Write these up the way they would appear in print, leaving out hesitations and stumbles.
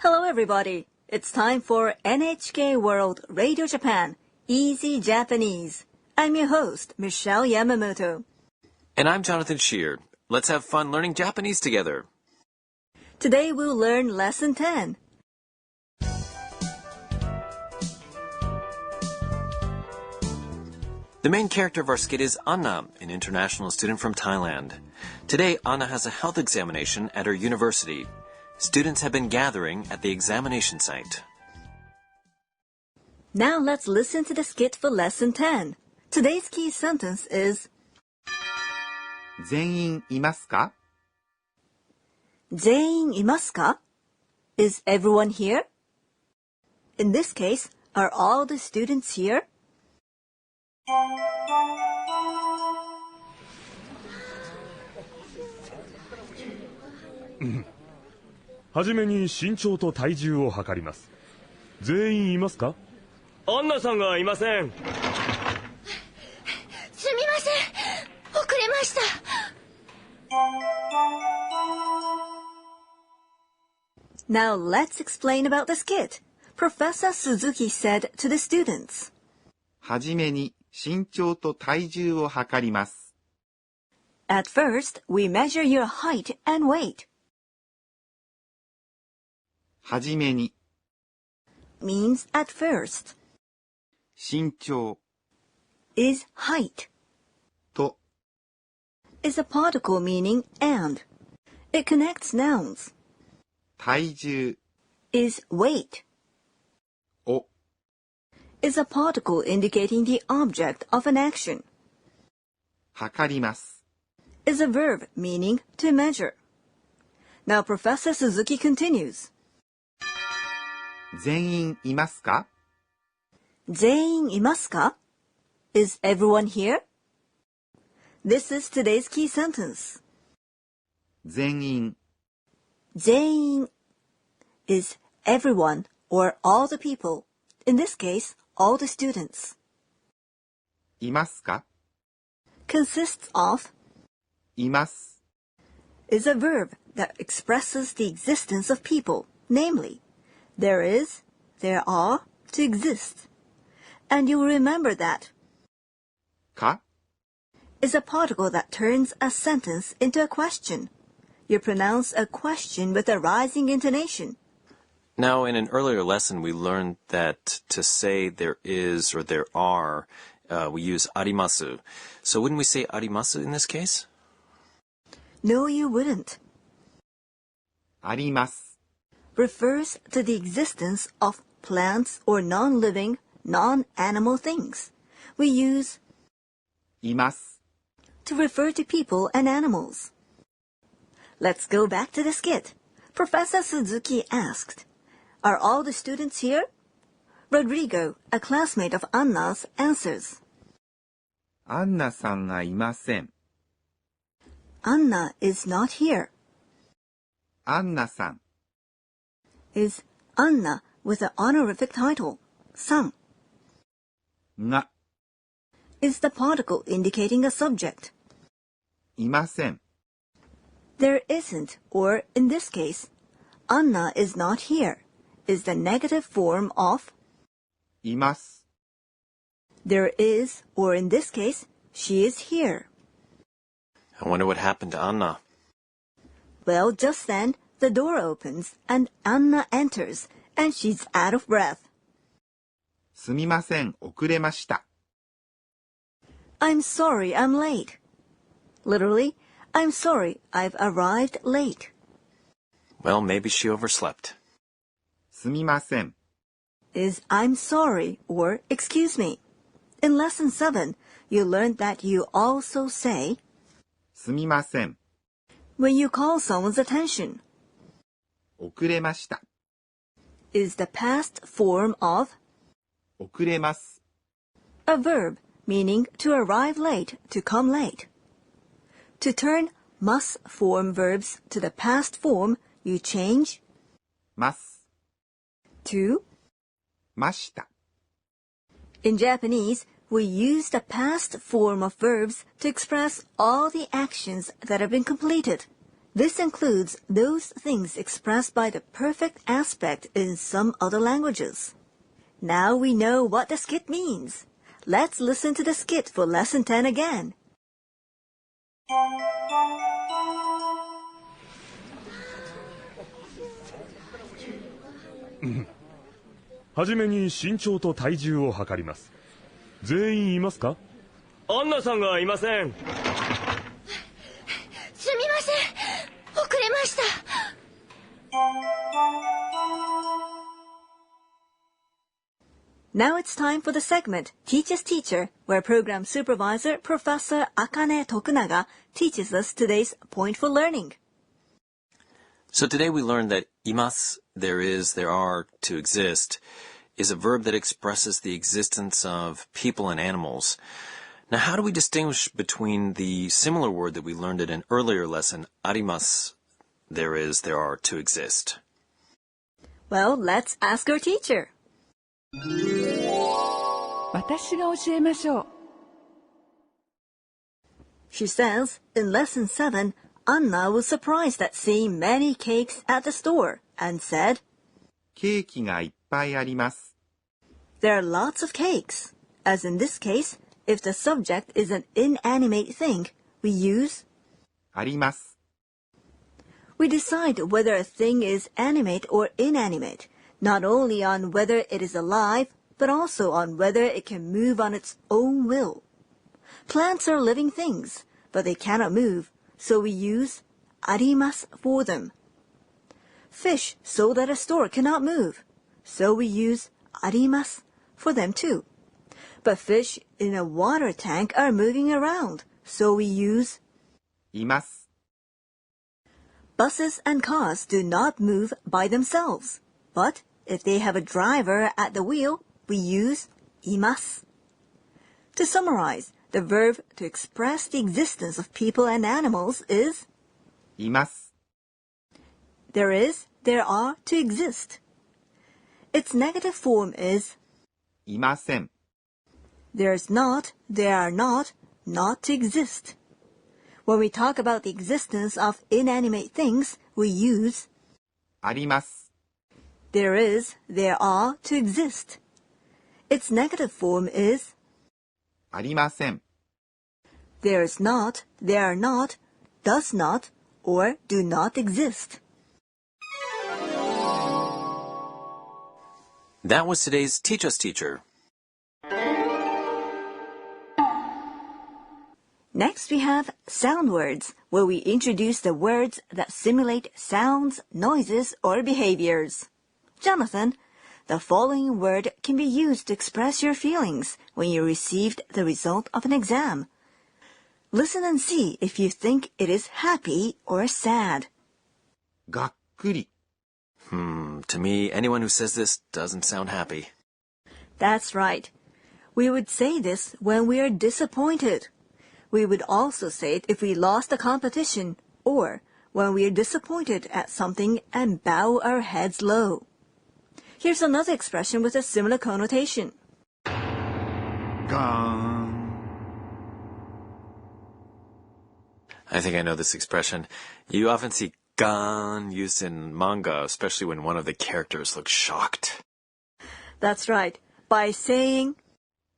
Hello everybody. It's time for NHK World Radio Japan Easy Japanese. I'm your host, Michelle Yamamoto. And I'm Jonathan Shear. Let's have fun learning Japanese together. Today we'll learn Lesson 10. The main character of our skit is Anna, an international student from Thailand. Today, Anna has a health examination at her university. Students have been gathering at the examination site. Now let's listen to the skit for Lesson 10. Today's key sentence is 全員いますか?全員いますか? Is everyone here? In this case, are all the students here? はじめに身長と体重を測ります。全員いますか？アンナさんがいません。すみません。遅れました。Now let's explain about the skit. Professor Suzuki said to the students, はじめに身長と体重を測ります。At first, we measure your height and weight. はじめに means at first. 身長 is height. と is a particle meaning and. It connects nouns. 体重 is weight. を is a particle indicating the object of an action. 測ります is a verb meaning to measure. Now Professor Suzuki continues. 全員いますか?全員いますか? Is everyone here? This is today's key sentence. 全員全員 is everyone or all the people. In this case, all the students. いますか consists of います is a verb that expresses the existence of people, namely, there is, there are, to exist. And you'll remember that か is a particle that turns a sentence into a question. You pronounce a question with a rising intonation. Now, in an earlier lesson, we learned that to say there is or there are, we use arimasu. So wouldn't we say arimasu in this case? No, you wouldn't. あります refers to the existence of plants or non-living, non-animal things. We use います to refer to people and animals. Let's go back to the skit. Professor Suzuki asked, Are all the students here? Rodrigo, a classmate of Anna's, answers, アンナさんがいません Anna is not here. アンナさん is Anna with an honorific title, san, が is the particle indicating a subject. いません There isn't, or in this case, Anna is not here, is the negative form of います there is, or in this case, she is here. I wonder what happened to Anna. Well, just then, the door opens and Anna enters, and she's out of breath. すみません遅れました I'm sorry I'm late. Literally, I'm sorry I've arrived late. Well, maybe she overslept. すみません is I'm sorry or excuse me. In Lesson 7, you learned that you also say すみません when you call someone's attention. 遅れました is the past form of 遅れます a verb meaning to arrive late, to come late. To turn must form verbs to the past form, you change ます to ました In Japanese, we use the past form of verbs to express all the actions that have been completed. This includes those things expressed by the perfect aspect in some other languages. Now we know what the skit means. Let's listen to the skit for lesson 10 again. はじめに身長と体重を測ります。全員いますか？アンナさんがいません。すみません。遅れました。Now it's time for the segment Teacher's Teacher, where program supervisor Professor Akane Tokunaga teaches us today's point for learning. So today we learned that imasu, there is, there are, to exist, is a verb that expresses the existence of people and animals. Now, how do we distinguish between the similar word that we learned in an earlier lesson, arimasu, there is, there are, to exist? Well, let's ask our teacher. 私が教えましょう。 She says, in lesson 7, Anna was surprised at seeing many cakes at the store and said, ケーキがいっぱいあります。 There are lots of cakes. As in this case, if the subject is an inanimate thing, we use あります。 We decide whether a thing is animate or inanimate, not only on whether it is alive, but also on whether it can move on its own will. Plants are living things, but they cannot move, so we use あります for them. Fish sold at a store cannot move, so we use あります for them too. But fish in a water tank are moving around, so we use います。 Buses and cars do not move by themselves, but if they have a driver at the wheel, we use います. To summarize, the verb to express the existence of people and animals is います。 there is, there are, to exist. Its negative form is いません。 there's not, there are not, not to exist. When we talk about the existence of inanimate things, we use あります。 there is, there are, to exist. Its negative form is ありません。 there's not, there are not, does not, or do not exist. That was today's Teach Us Teacher. Next we have sound words, where we introduce the words that simulate sounds, noises, or behaviors. Jonathan, the following word can be used to express your feelings when you received the result of an exam. Listen and see if you think it is happy or sad. がっくり。 To me, anyone who says this doesn't sound happy. That's right. We would say this when we are disappointed. We would also say it if we lost a competition, or when we are disappointed at something and bow our heads low. Here's another expression with a similar connotation. ガーン。 I think I know this expression. You often see gan used in manga, especially when one of the characters looks shocked. That's right. By saying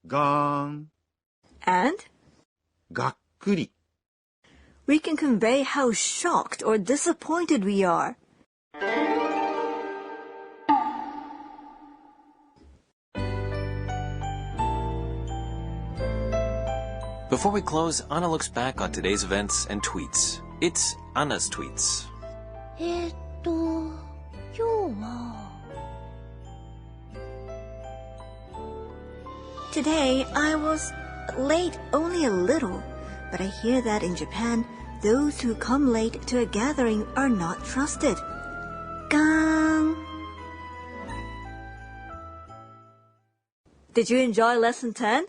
ガーン。 and, がっくり。 we can convey how shocked or disappointed we are. Before we close, Anna looks back on today's events and tweets. It's Anna's tweets. 今日は Today, I was late only a little, but I hear that in Japan, those who come late to a gathering are not trusted. Gang! Did you enjoy lesson 10?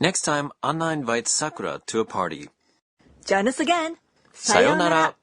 Next time, Anna invites Sakura to a party. Join us again. Sayonara.